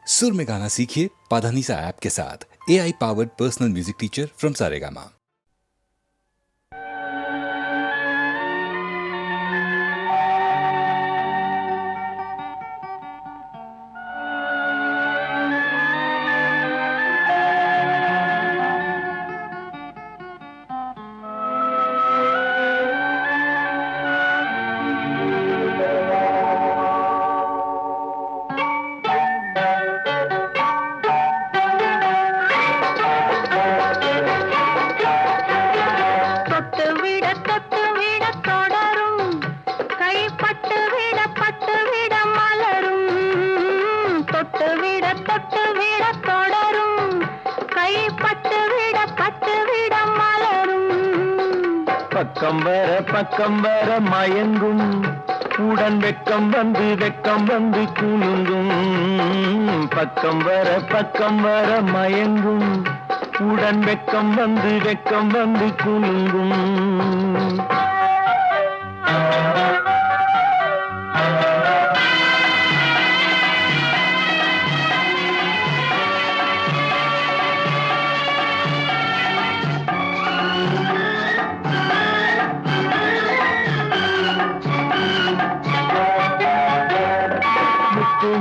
सुर में गाना सीखिए पाधानीसा ऐप के साथ। AI powered personal music teacher from Saregama. பக்கம் வர மயங்கும் உடன் வெக்கம் வந்து குலுங்கும். பக்கம் வர மயங்கும் உடன் வெக்கம் வந்து குலுங்கும்.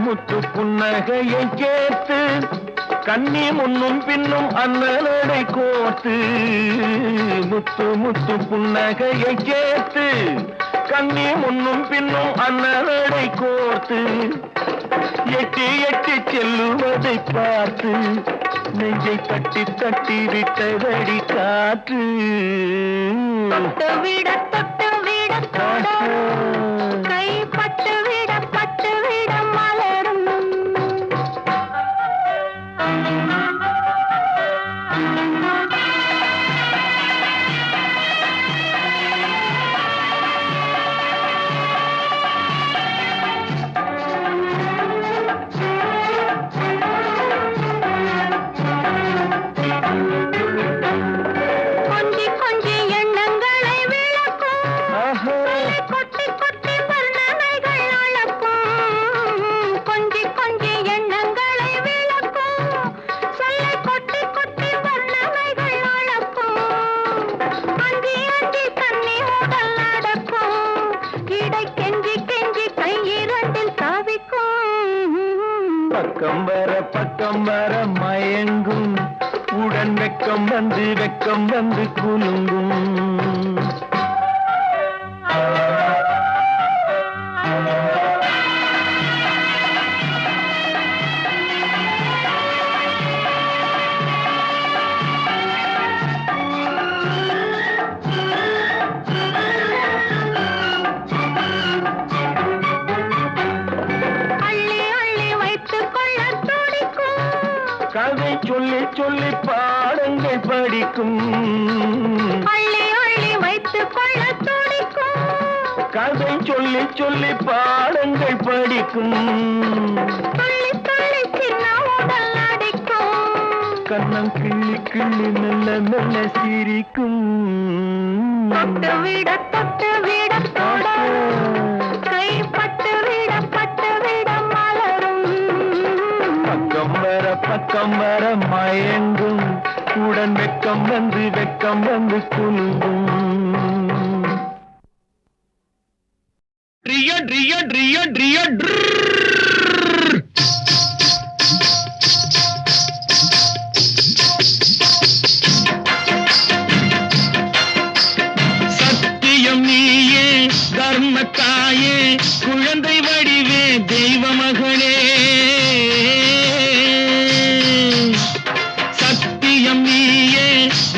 முத்து புன்னகையை கேட்டு கண்ணி முன்னும் பின்னும் அண்ணனடை கோர்த்து. முத்து புன்னகையை கேட்டு கண்ணி முன்னும் பின்னும் அண்ணனடை கோர்த்து. எட்டி செல்லுவதை பார்த்து நெஞ்சை தட்டி விட்டதடி காற்று. தொட்டு விட கை பட்டு விட மலரும். கொஞ்சி எண்ணங்களை விளக்கும். கொட்டி வர்ணனைகள் அளக்கும். கொஞ்சி எண்ணங்களை விளக்கும். சொல்லை கொட்டி வர்ணனைகள் அளக்கும். அஞ்சி தண்ணி உடல் நடக்கும். இடை கெஞ்சி கையிரண்டில் தவிக்கும். பக்கம் வர மயங்கும் உடன் வெக்கம் வந்து குலுங்கும். கதை சொல்லி பாடங்கள் படிக்கும். அள்ளி வைத்துக் கொள்ள துடிக்கும். கதை சொல்லி பாடங்கள் படிக்கும். துள்ளி சின்ன உடல் அடிக்கும். கண்ணம் கிள்ளி மெல்ல சிரிக்கும். தொட்டு விட கை பட்டு விட மலரும். பக்கம் வர மயங்கும் உடன் வெக்கம் வந்து குலுங்கும். சத்தியம் நீயே தர்மத்தாயே குழந்தை வடிவே தெய்வ மகளே.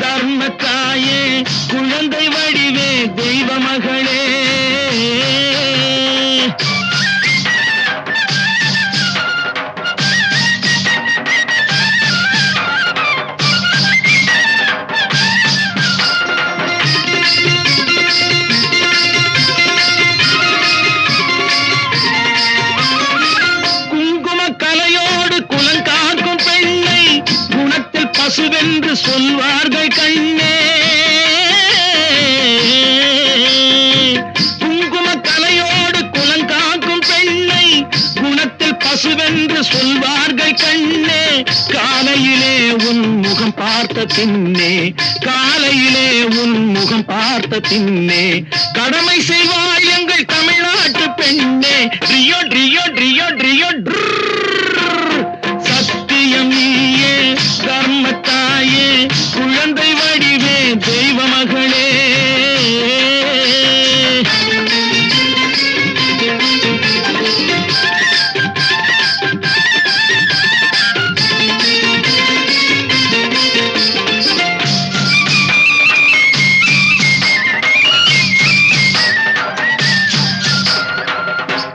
தர்மத்தாயே குழந்தை வடிவே தெய்வ மகளே. குங்கும கலையோடு குலங்காக்கும் பெண்ணை குணத்தில் பசுவென்று சொல்வார்கள் கண்ணே. குங்கும கலையோடு குலங்காக்கும் பெண்ணை குணத்தில் பசுவென்று சொல்வார்கள் கண்ணே காலையிலே உன் முகம் பார்த்த பின்னே காலையிலே உன் முகம் பார்த்த பின்னே கடமை செய்வாள் எங்கள் தமிழ்நாட்டு பெண்ணே ரியோ ரியோ ரியோ ரியோ சத்தியம் நீயே தர்மத்தாயே குழந்தை வடிவே தெய்வ மகளே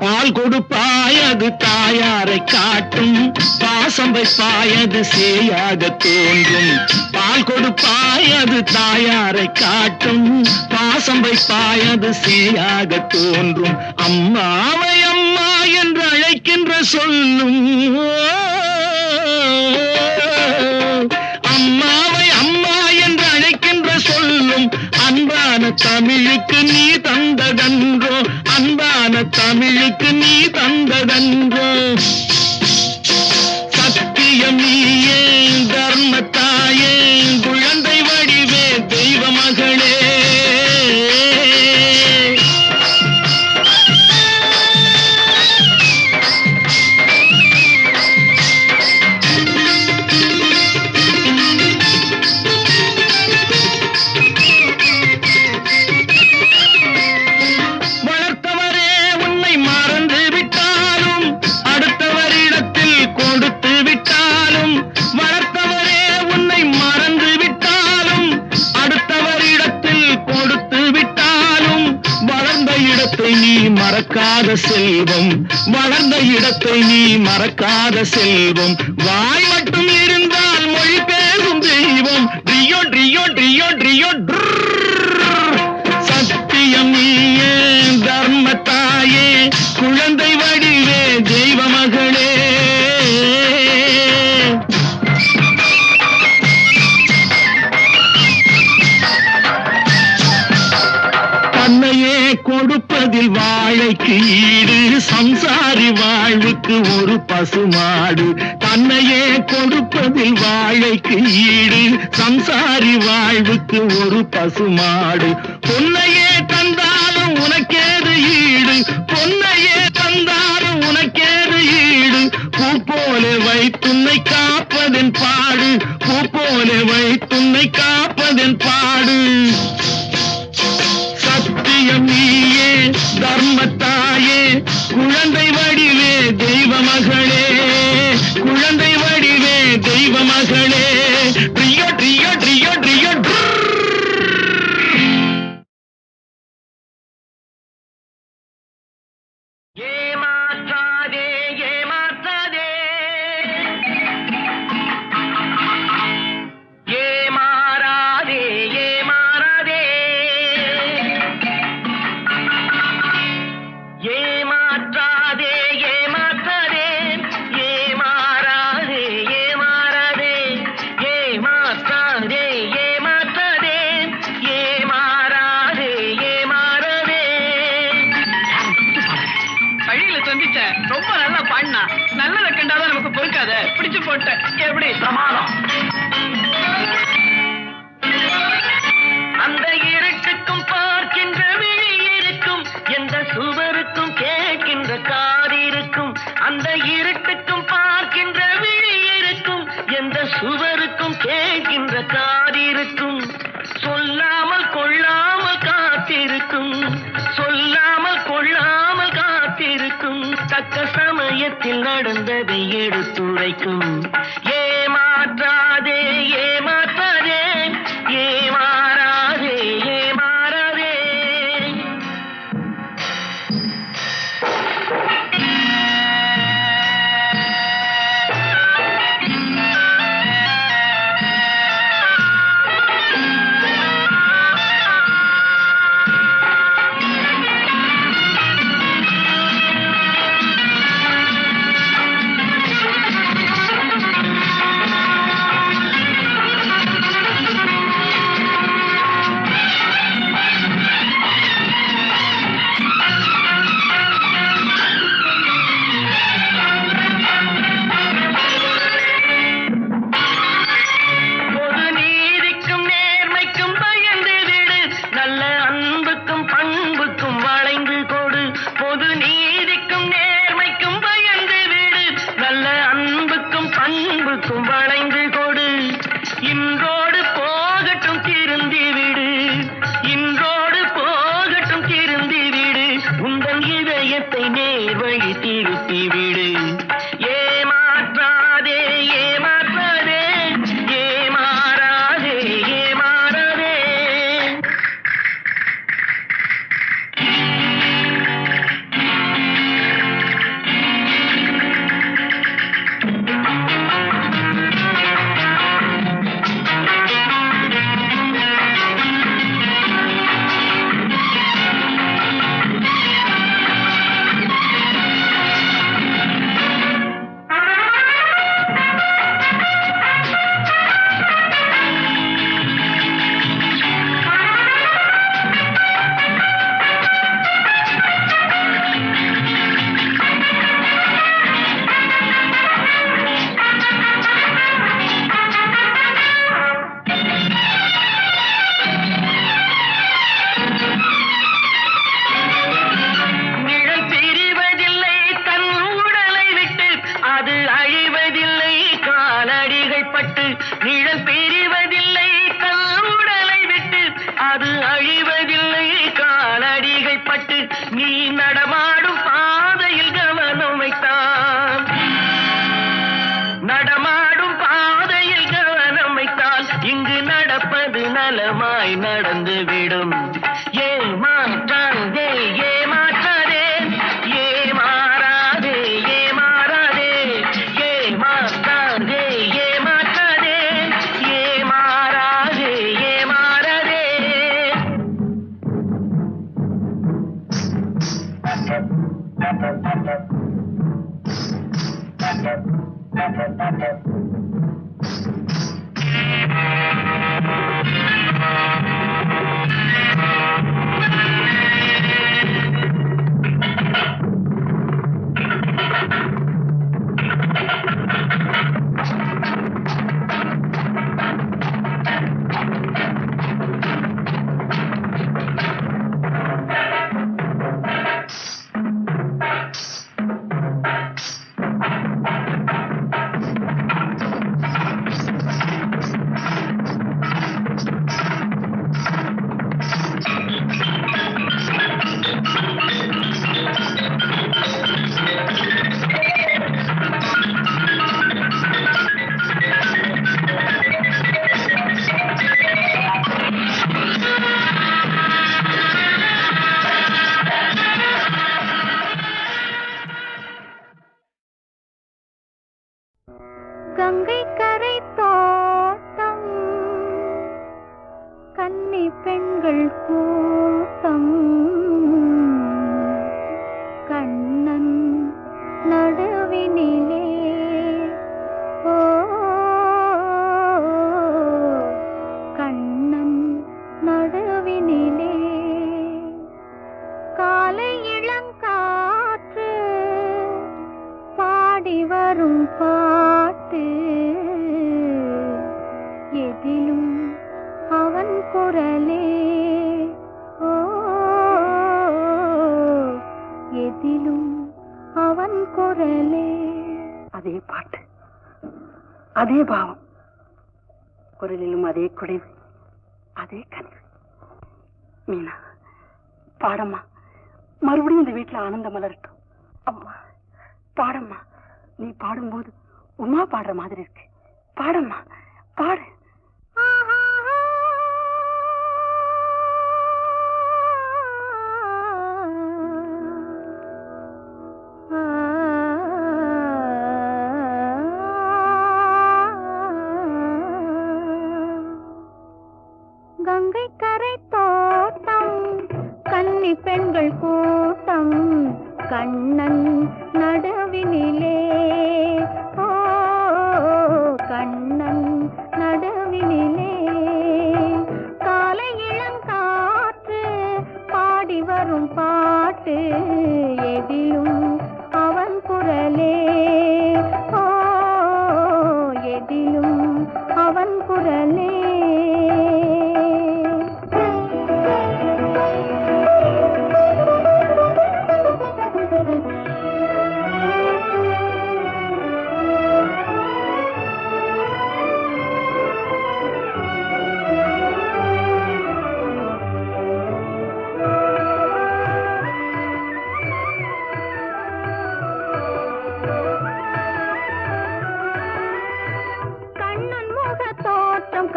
பால் கொடுப்பாய் அது தாயாரை காட்டும் பாசம் வைப்பாய் அது சேயாக தோன்றும் பால் கொடுப்பாய் அது தாயாரை காட்டும் பாசம் வைப்பாய் அது சேயாக தோன்றும் அம்மாவை அம்மா என்று அழைக்கின்ற சொல்லும் அம்மாவை அம்மா என்று அழைக்கின்ற சொல்லும் அன்பான தமிழுக்கு நீ தந்ததன்றோ அன்பான தமிழுக்கு நீ தந்ததன்றோ சத்தியம் நீயே தர்மத்தாயே குழந்தை வடிவே தெய்வ மகளே மறக்காத செல்வம் வளர்ந்த இடத்தை நீ மறக்காத செல்வம் வாய் மட்டும் இருந்தால் மொழி பேசும் தெய்வம் ரியோ ரியோ ரியோ ரியோ சத்தியம் நீயே தர்மத்தாயே குழந்தை வடிவே தெய்வ மகளே தன்னையே கொடுப்பதில் வாழைக்கு ஈடு சம்சாரி வாழ்வுக்கு ஒரு பசுமாடு தன்னையே கொடுப்பதில் வாழைக்கு ஈடு சம்சாரி வாழ்வுக்கு ஒரு பசுமாடு பொன்னையே தந்தாலும் உனக்கேது ஈடு பொன்னையே தந்தாலும் உனக்கேது ஈடு பூ போல வைத்துன்னை காப்பதன் பாடு பூ போல வைத்துன்னை காப்பதன் பாடு சத்தியம் நீயே தர்மத்தாயே குழந்தை வடிவே தெய்வ மகளே குழந்தை வடிவே தெய்வ மகளே ரியோ ரியோ ரியோ ரியோ ஏமாற்றாதே ஏமாற்றாதே ஏமாறாதே ஏமாறாதே ஏமாற்றாதே ஏமாற்றாதே ஏமாறாதே ஏமாறாதே ஏமாற்றாதே ஏமாற்றாதே ஏமாறாதே ஏமாறாதே வழியில சந்திச்ச ரொம்ப நல்லா பாடினா நல்லத கண்டாதான் நமக்கு பொறுக்காத பிடிச்சு போட்ட எப்படி பிரமாதம் அந்த இருட்டுக்கும் பார்க்கின்ற விழி இருக்கும் எந்த சுவருக்கும் கேட்கின்ற காது இருக்கும் அந்த இருட்டுக்கும் பார்க்கின்ற விழி இருக்கும் எந்த சுவருக்கும் கேட்கின்ற காது இருக்கும் சொல்லாமல் கொள்ளாமல் காத்திருக்கும் சொல்லாமல் கொள்ளாமல் காத்திருக்கும் தக்க சமயத்தில் நடந்ததை எடுத்துரைக்கும் ஏமாற்றாதே ஏமாற்றாதே ஏமாறாதே ஏமாறாதே முறுக்கும் வளைந்து கொடு, இன்றோடு போகட்டும் திருந்தி விடு, இன்றோடு போகட்டும் திருந்தி விடு, உந்தன் இதயத்தை நேர் வழி திருப்பி விடு. ஏமாற்றாதே ஏமாற்றாதே ஏமாறாதே ஏமாறாதே. நிழல் பிரிவதில்லை தன் உடலை விட்டு, அது அழிவதில்லை காலடிகை பட்டு. நீ நடமாடும் பாதையில் கவனம் வைத்தான், நடமாடும் பாதையில் கவனம் வைத்தால் இங்கு நடப்பது நலமாய் நடந்துவிடும். ஏமாற்றாதே ஏமாற்றாதே ஏமாறாதே ஏமாறாதே ஏமாற்றாதே ஏமாற்றாதே ஏமாறாதே ஏமாறாதே. கங்கை கரை தோட்டம் கன்னி பெண்கள் கூட்டம் கண்ணன் நடுவினிலே ஓ கண்ணன் நடுவினிலே காலை இளங்காற்று பாடி வரும் பாட்டு எதிலும் அவன் குரலே ஓ எதிலும் அவன் குரலே. அதே பாட்டு, அதே பாவம், குரலிலும் அதே குடைவு, அதே கனிவு. மீனா பாடம்மா, மறுபடியும் இந்த வீட்டுல ஆனந்தம் மலரட்டும். அம்மா பாடம்மா, நீ பாடும்போது உமா பாடுற மாதிரி இருக்கு. பாடம்மா பாடு. கங்கை கரை தோட்டம் கன்னி பெண்கள் கூட்டம் கண்ணன் நடுவினிலே ஓ கண்ணன் நடு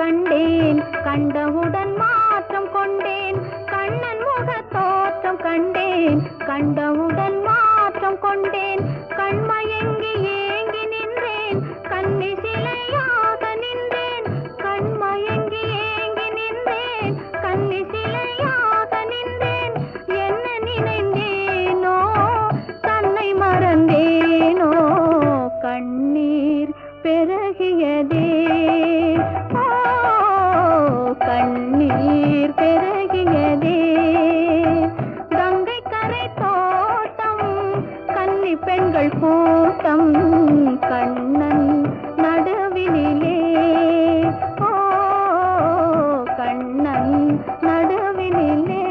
கண்டேன் கண்டவுடன் மாற்றம் கொண்டேன் கண்ணன் முக தோற்றம் கண்டேன் கண்டவுடன் மாற்றம் கொண்டேன் கண்மயங்கி ஏங்கி நின்றேன் கண்ணி சிலையாக நின்றேன் கண்மயங்கி ஏங்கி நின்றேன் கண்ணி சிலையாக நின்றேன் என்ன நினைந்தேனோ தன்னை மறந்தேனோ கண்ணீர் பெருகியதே ஓ கண்ணீர் பெருகியதே கங்கை கரை தோட்டம் கன்னி பெண்கள் கூட்டம் கண்ணன் நடுவினிலே ஓ கண்ணன் நடுவினிலே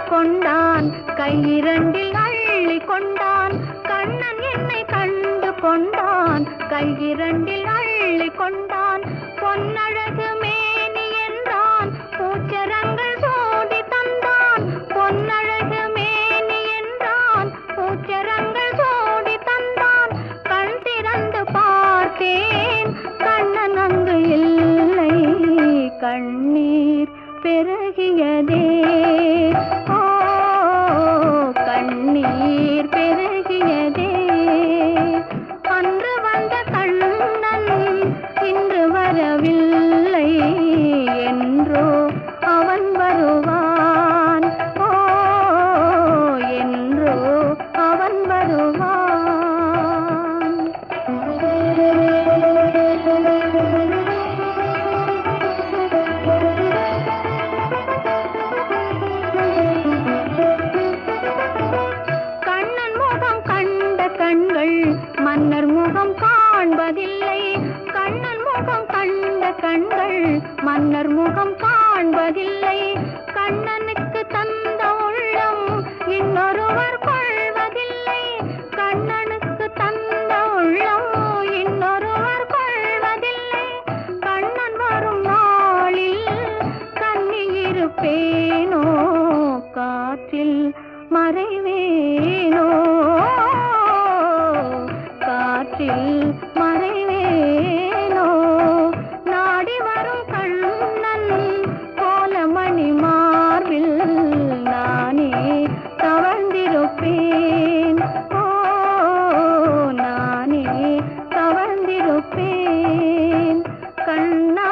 கொண்டான் கையிரண்டில் அள்ளி கொண்டான் கண்ணன் என்னை கண்டு கொண்டான் கையிரண்டில் அள்ளி கொண்டான் பொன்னழகு மேனி என்றான் பூச்சரங்கள் சோடி தந்தான் பொன்னழகு மேனி என்றான் பூச்சரங்கள் சோடி தந்தான் கண் திறந்து பார்த்தேன் கண்ணன் அங்கு இல்லை கண்ணீர் பெருகியதே ஓ கண்ணீர் பெருகியதே அன்று வந்த கண்ணன் இன்று வரவில்லை என்றோ அவன் வருவான் ஓ என்றோ அவன் வருவான் மன்னர் முகம் காண்பதில்லை கண்ணன் முகம் கண்ட கண்கள் மன்னர் முகம் காண்பதில்லை கண்ணனுக்கு தந்த உள்ளம் இன்னொருவர் கொள்வதில்லை கண்ணனுக்கு தந்த உள்ளம் இன்னொருவர் கொள்வதில்லை கண்ணன் வரும் நாளில் கண்ணி இருப்பேனோ காற்றில் மறைவேனோ காற்றில் மறைவேனோ நாடி வரும் கண்ணன் கோலமணி மார்பில் நானே தவழ்ந்திருப்பேன் ஓ நானே தவழ்ந்திருப்பேன் கண்ணா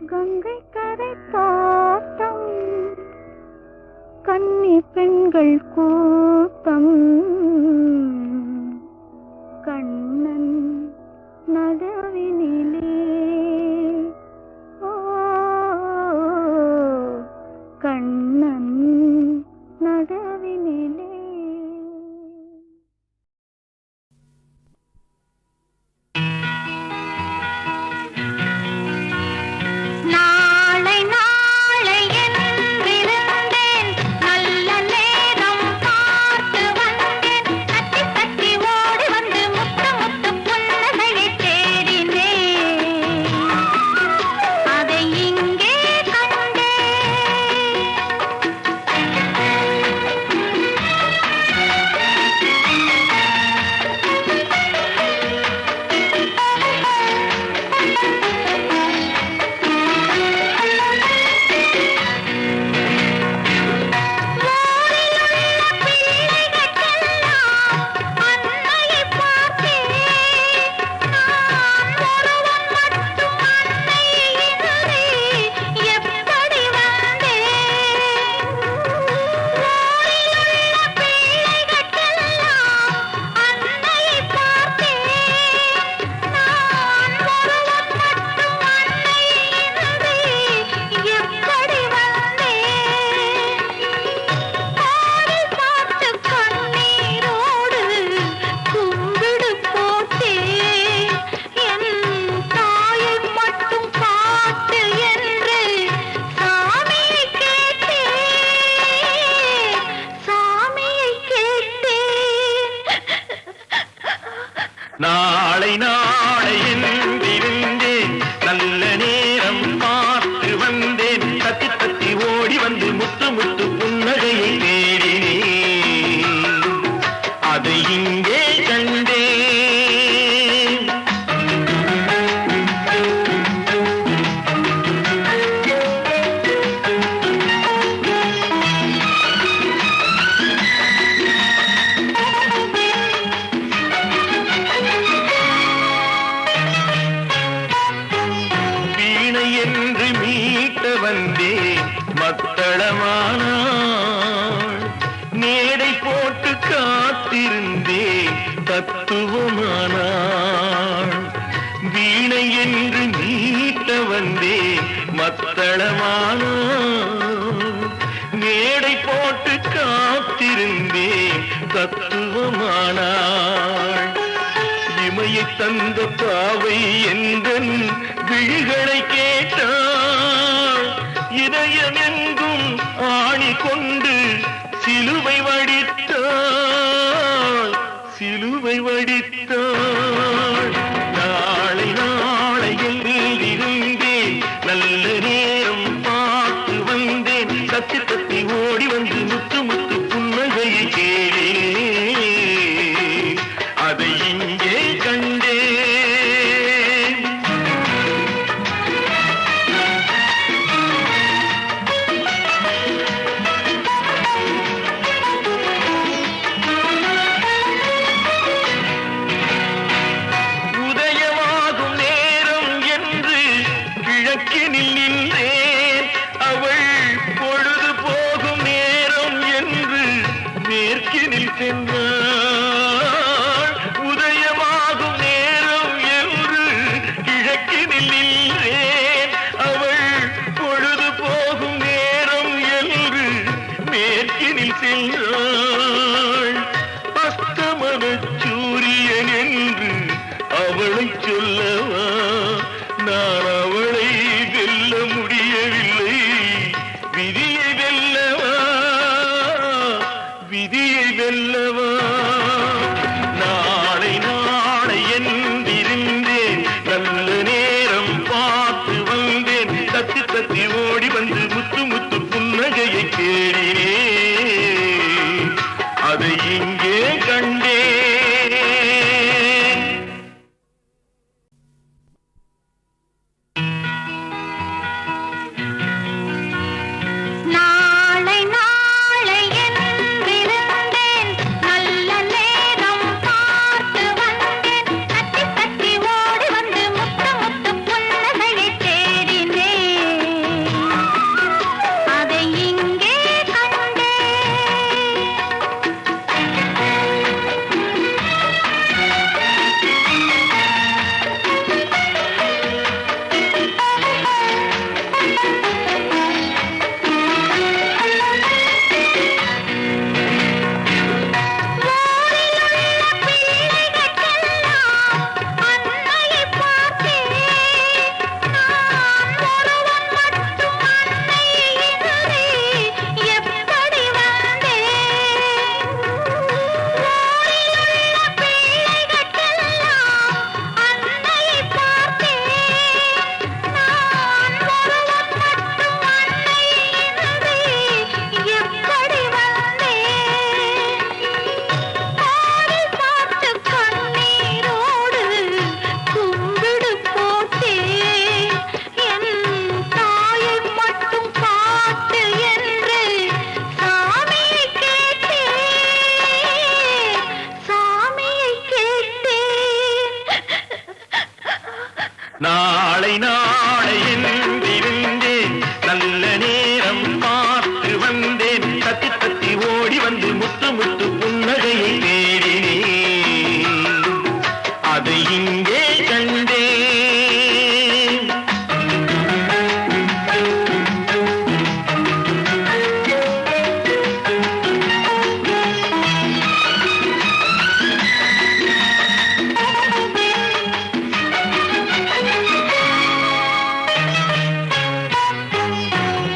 கங்கை கரை தோட்டம் கன்னி பெண்கள் கூட்டம் கண்ணன் நடுவினிலே ஓ கண்ணன் நடுவினிலே என்றிருந்தேன் நல்ல நேரம் பார்த்து வந்தேன் மீட்ட வந்தேன் மத்தளமானாள். மேடை போட்டு காத்திருந்தேன் தத்துவமானாள். வீணை என்று மீட்ட வந்தேன் மத்தளமானாள். மேடை போட்டு காத்திருந்தேன் தத்துவமானாள். இமையை தந்த பாவை எந்தன் விழிகளை கேட்டாள். இதயம் எங்கும் ஆணி கொண்டு சிலுவை வடித்தாள். சிலுவை வடித்தாள். நாளை நாளை இருந்தேன் நல்ல நேரம் பார்த்து வந்தேன். தத்தி தத்தி ஓடி வந்து முத்து முத்து புன்னகையை கேளேன். அதை இங்கே கண்டேன். உதயமாகும் நேரம் என்று கிழக்கினில் நின்றேன். அவள் பொழுது போகும் நேரம் என்று மேற்கினில் சென்றாள். உதயமாகும் நேரம் என்று கிழக்கினில் நின்றேன். அவள் பொழுது போகும் நேரம் என்று மேற்கினில் சென்றாள். அஸ்தமன சூரியன் என்று அவளை சொல்லவா? நான் அவளை வெல்ல முடியவில்லை. விதியை வெல்லவா? விதியை வெல்லவா? நாளை நாளை என்றிருந்தேன் நல்ல நேரம் பார்த்து வந்தேன். தத்தி தத்தி ஓடி வந்து முத்து முத்து புன்னகையை கேடினேன். அதை இங்கே கண்டேன். நாளை நாளை என்றிருந்தேன் நல்ல நேரம் பார்த்து வந்தேன். தட்டி தட்டி ஓடி வந்து முத்து முத்து புன்னகையை தேடினேன். அதை இங்கே கண்டேன். அன்னையை பார்த்தேன். நான் ஒருவன் மட்டும் அன்னை இன்றி எப்படி வந்தேன்? ஊரிலுள்ள பிள்ளைகளுக்கெல்லாம் அன்னையை பார்த்தேன். நான் ஒருவன் மட்டும் அன்னை இன்றி எப்படி வந்தேன்? ஆடி பார்த்து கண்ணீரோடு கும்பிடு போட்டேன். என் தாயை மட்டும் காட்டு என்று சாமியை கேட்டேன். சாமியை கேட்டேன். நாளை நாளை என்றிருந்தேன் நல்ல நேரம் பார்த்து வந்தேன். தத்தி தத்தி ஓடி வந்து முத்து முத்து புன்னகையை தேடினேன். அதை இங்கே கண்டேன்.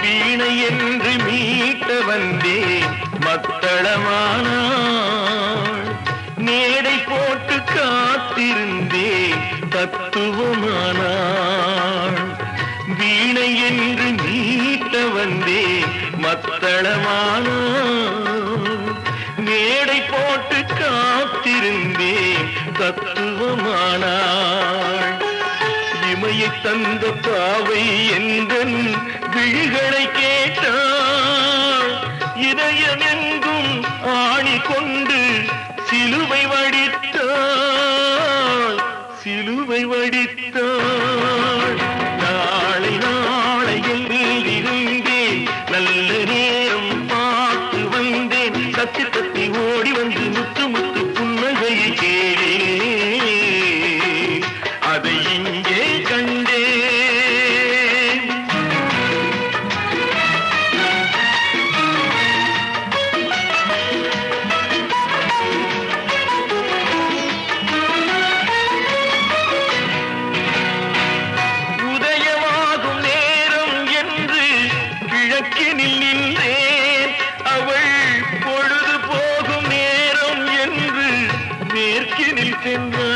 வீணை என்று மீட்ட வந்தேன் மத்தளமானாள். மேடை போட்டு காத்திருந்தேன் தத்துவமானாள். வீணை என்று மீட்ட வந்தேன் மத்தளமானாள். மேடை போட்டு காத்திருந்தேன் தத்துவமானாள். இமையை தந்த பாவை எந்தன் விழிகளை கேட்டாள். இதயம் எங்கும் ஆணி கொண்டு சிலுவை வடித்தாள். சிலுவை வடித்தாள். நாளை நாளை கிழக்கினில் நின்றேன் அவள் பொழுது போகும் நேரம் என்று மேற்கினில் சென்றாள்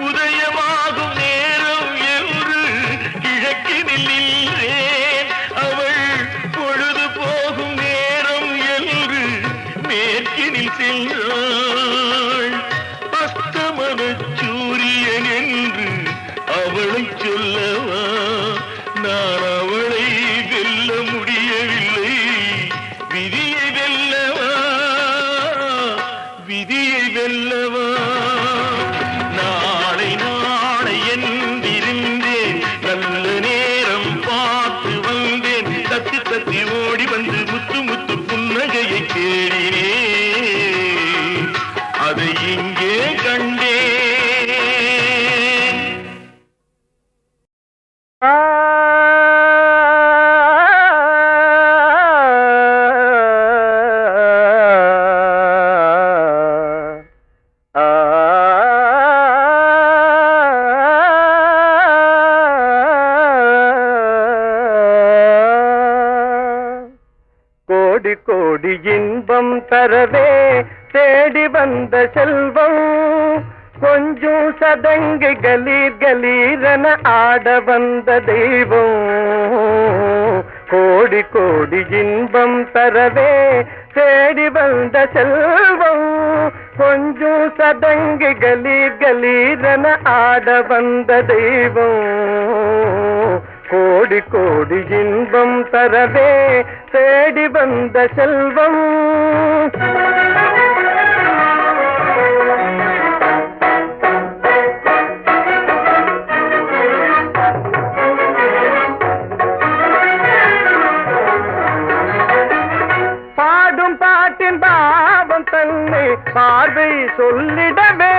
உதயமாகும் நேரம் என்று கிழக்கினில் நின்றேன் அவள் பொழுது போகும் நேரம் என்று மேற்கினில் சென்றாள் அஸ்தமன சூரியன் என்று அவளை சொல்லவா நான் அவளை வெல்ல முடியவில்லை விதியை வெல்லவா விதியை வெல்லவா நாளை நாளை என்றிருந்தேன் நல்ல நேரம் பார்த்து வந்தேன் தத்தி தத்தி ஓடி வந்து முத்து முத்து புன்னகையை தேடினேன் அதை இங்கே கண்டேன் கோடி கோடி இன்பம் தரவே தேடி வந்த செல்வம் கொஞ்சம் சதங்கு கலீர் கலீரென ஆட வந்த தெய்வம் கோடி கோடி இன்பம் தரவே தேடி வந்த செல்வம் கொஞ்சம் சதங்கு கலீர் கலீரென ஆட வந்த தெய்வம் கோடி கோடி இன்பம் தரவே தேடி வந்த செல்வம் பாடும் பாட்டின் பாவம் தன்னை பார்வை சொல்லிடவே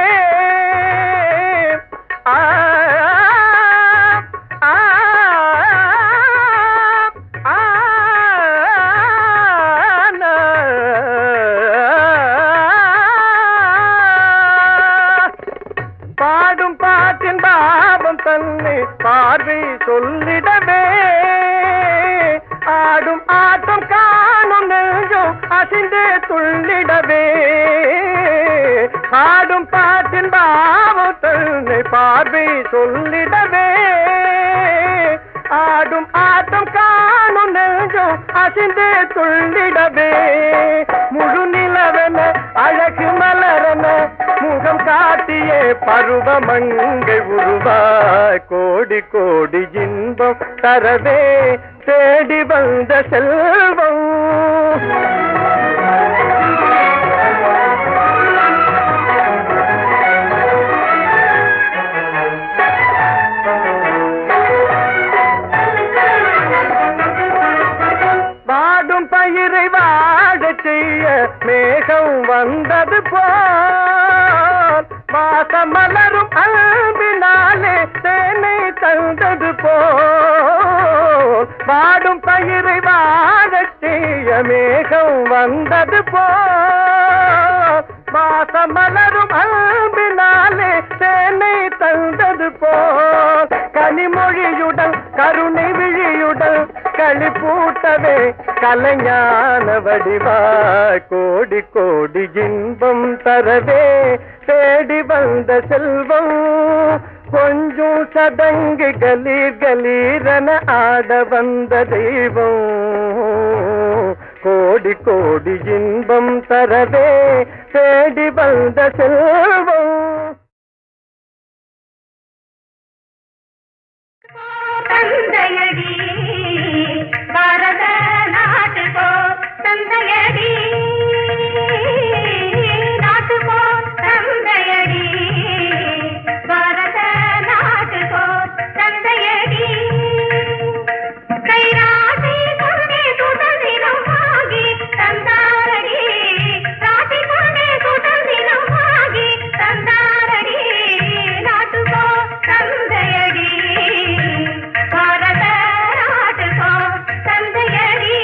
பாடும் பாட்டின் பாவம் தன்னை பார்வை சொல்லிடவே ஆடும் ஆட்டம் காணும் நெஞ்சம் அசிந்தே துள்ளிடவே ஆடும் பாட்டின் பாவம் தன்னை பார்வை சொல்லிடவே ஆடும் ஆட்டம் காணும் நெஞ்சம் அசிந்தே துள்ளிடவே முழு நிலவென அழகு மலரென முகம் காட்டியே பருவமங்கை உருவாய் கோடி கோடி இன்பம் தரவே தேடி வந்த செல்வம் வாடும் பயிரை வாழச் செய்ய மேகம் வந்தது போல் வாசமலரும் அன்பினாலே தேனை தந்தது போல் வாடும் பயிரை வாழச் செய்ய மேகம் வந்தது போல் வாசமலரும் அன்பினாலே தேனை தந்தது போல் கனிமொழியுடன் கருணை விழியுடன் களிப்பூட்டவே கலைஞான வடிவாய் கோடி கோடி இன்பம் தரவே தேடி வந்த செல்வம் கொஞ்சம் சதங்கு கலீர் கலீரென ஆட வந்த தெய்வம் கோடி கோடி இன்பம் தரவே தேடி வந்த செல்வம் தந்தையடி பாரத நாட்டு போ தந்தையடி நாட்டு போ தந்தையடி பாரத நாட்டு போ தந்தையடி கைராசி கொண்டே சுதந்திரம் ஆகி தந்தாரடி ராசி கொண்டே சுதந்திரம் ஆகி தந்தாரடி நாட்டு போ தந்தையடி பாரத நாட்டு போ தந்தையடி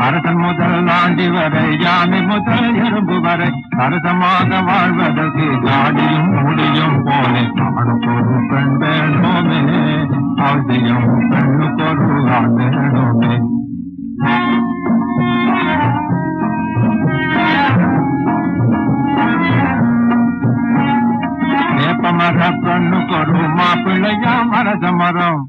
அரசன் முதல் ஆண்டி வரை யானை முதல் எறும்பு வரை அரசமாக வாழ்வதற்கு ஜாடியும் முடியும் போலே ஆணுக்கொரு பெண் வேணுமே அவசியம் பெண்ணுக்கொரு ஆண் வேணுமே வேப்பமர பெண்ணுக்கொரு மாப்பிள்ளையா மரச மரம்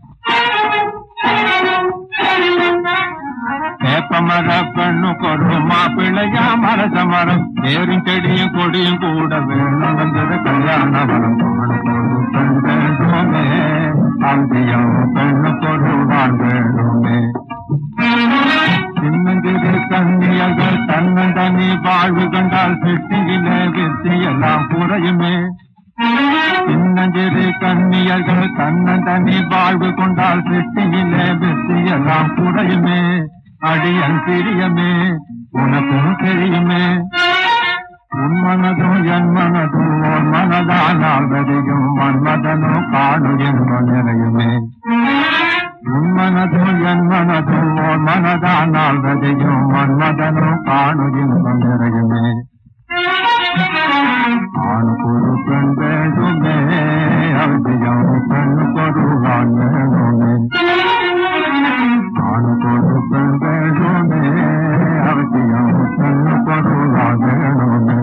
வேப்பமர பெண்ணுக்கொரு மாப்பிள்ளையா மரச மரம் ஏறும் செடியும் கொடியும் கூட வேணும் வந்தது கல்யாண வரம் ஆணுக்கொரு பெண் வேண்டுமே அவசியம் பெண்ணுக்கொரு ஆண் வேண்டுமே சின்னஞ்சிறு கண்ணியர்கள் தன்னந்தனி வாழ்வு கண்டால் சிட்டியிலே வெற்றி எல்லாம் குறையுமே சின்னஞ்சிறு கண்ணியர்கள் தன்னந்தனி வாழ்வு கொண்டால் சிட்டியிலே வெற்றி எல்லாம் குறையுமே அடியன் பிரியமே உனக்கும் தெரியுமே உன் மனதும் என் மனதும் ஓர் மனதானால் வரையும் மன்மதனும் காணு என்ப நிறையுமே உன் மனதும் என் மனதும் ஓர் மனதானால் வரையும் மன்மதனும் காணு என்ப நிறையுமே ஆணுக்கொரு பெண் வேண்டுமே அவசியம் பெண்ணுக்கொரு ஆண் வேண்டுமே ஆணுக்கொரு பெண் வேண்டுமே அவசியம் பெண்ணுக்கொரு ஆண் வேண்டுமே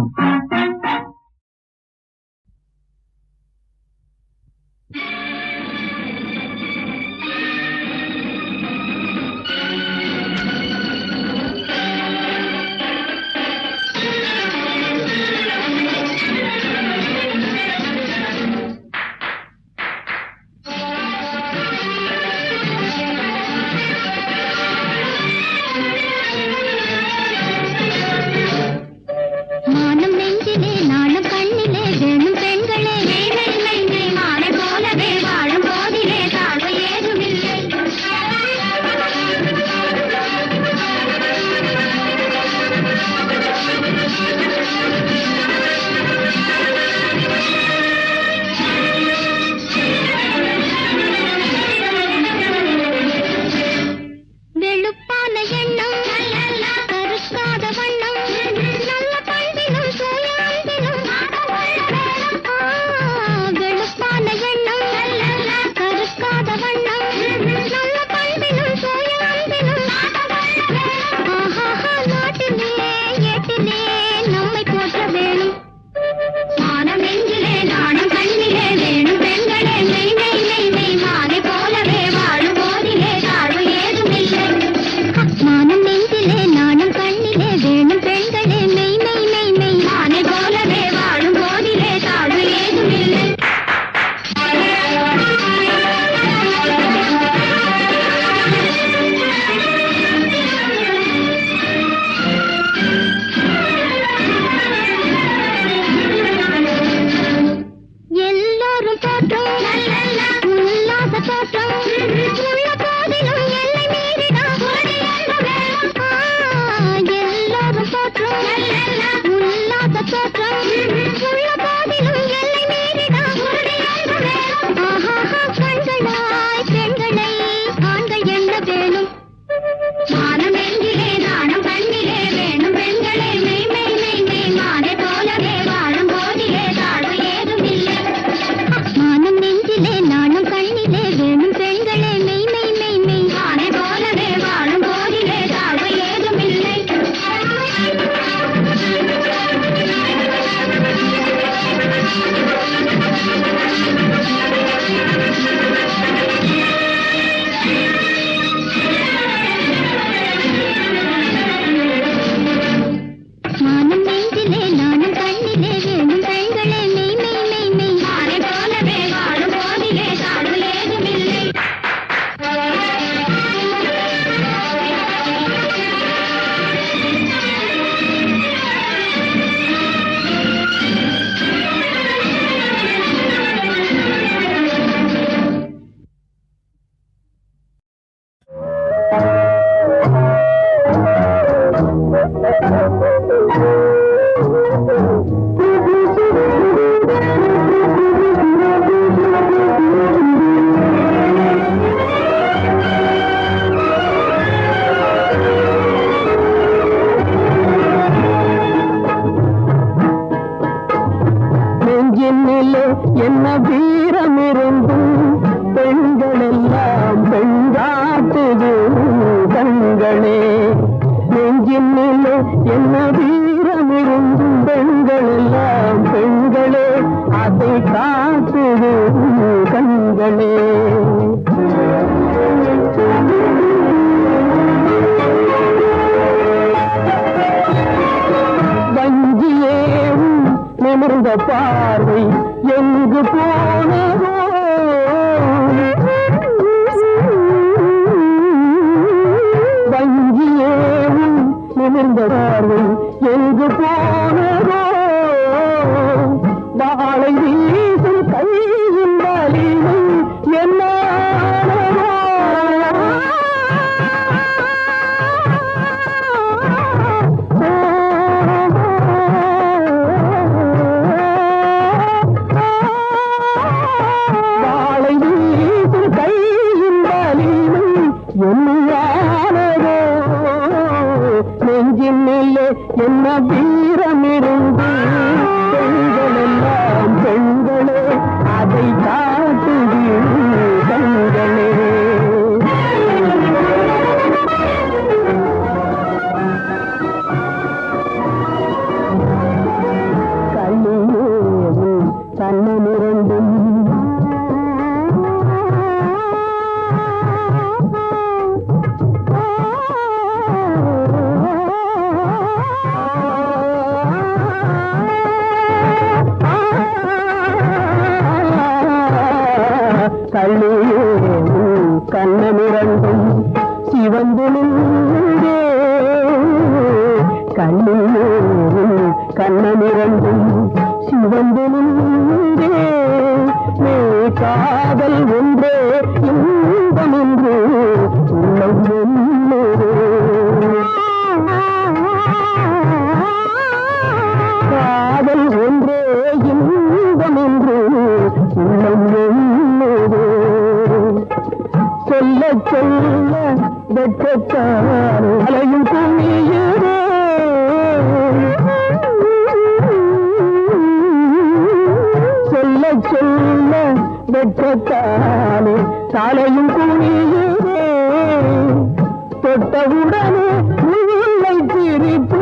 என்ன வீரமிருந்தும் பெண்கள் எல்லாம் பெண்களே அதை காட்டுது கண்களே. வஞ்சியேவும் நிமிர்ந்த பார்வை எங்கு போனதோ, வஞ்சியேவும் நிமிர்ந்த பார்வை எங்கு போனதோ, வாழை வீசும் கையின் வலிமை என்ன என்ன வீரமிருந்து பெண்கள் எல்லாம் பெண்களே அதை காட்டுது கண்களே. கண்ணியேவும் கண்ணமிரண்டும் கண்ணியேவும் கண்ணமிரண்டும் சிவந்து நின்றே, கண்ணியேவும் கண்ணமிரண்டும் சிவந்து நின்றே, நீ காதல் ஒன்றே இன்பம் என்று உள்ளம் என்னது, காதல் ஒன்றே இன்பம் என்று உள்ளம் என்னது, சொல்ல சொல்ல வெட்கத்தால் அலையும் குமியுதே, சொல்ல சொல்ல வெட்கத்தாலே சாலையும் குமியுதே, தொட்டவுடனே முல்லை சிரிப்பு